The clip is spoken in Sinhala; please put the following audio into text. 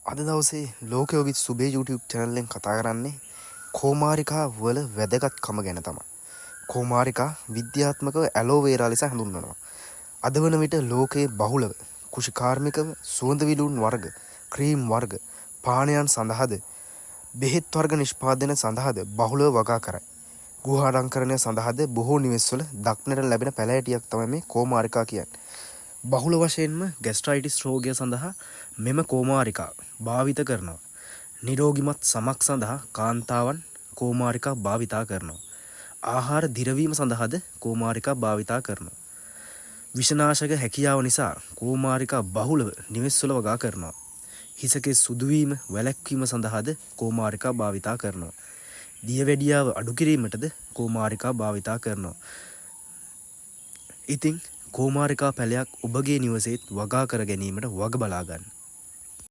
අද දවසේ ලෝකයේ ඔබ සුබේ YouTube channel එකෙන් කතා කරන්නේ කෝමාරිකා වල වැදගත්කම ගැන තමයි. කෝමාරිකා විද්‍යාත්මකව ඇලෝවේරා ලෙස හඳුන්වනවා. අද වන විට ලෝකයේ බහුලව කෘෂිකාර්මිකව සුවඳ විලවුන් වර්ග, ක්‍රීම් වර්ග, පානයන් සඳහාද බෙහෙත් වර්ග නිෂ්පාදනය සඳහාද බහුලව වගා කරයි. ගෘහාලංකරණය සඳහාද බොහෝ නිවෙස්වල දක්නට ලැබෙන පැලෑටියක් තමයි මේ කෝමාරිකා කියන්නේ. බහුල වශයෙන්ම ගැස්ට්‍රයිටිස් රෝගය සඳහා මෙම කෝමාරිකා භාවිත කරනවා. නිරෝගිමත් සමක් සඳහා කාන්තාවන් කෝමාරිකා භාවිතා කරනවා. ආහාර දිරවීම සඳහාද කෝමාරිකා භාවිතා කරනවා. විෂනාශක හැකියාව නිසා කෝමාරිකා බහුලව නිවෙස්වල වගා කරනවා. හිසකේ සුදුවීම වැළැක්වීම සඳහාද කෝමාරිකා භාවිතා කරනවා. දියවැඩියාව අඩු කිරීමටද කෝමාරිකා භාවිතා කරනවා. ඉතින් කෝමාරිකා පැලයක් ඔබගේ නිවසේත් වගා කර ගැනීමට වග බලා ගන්න.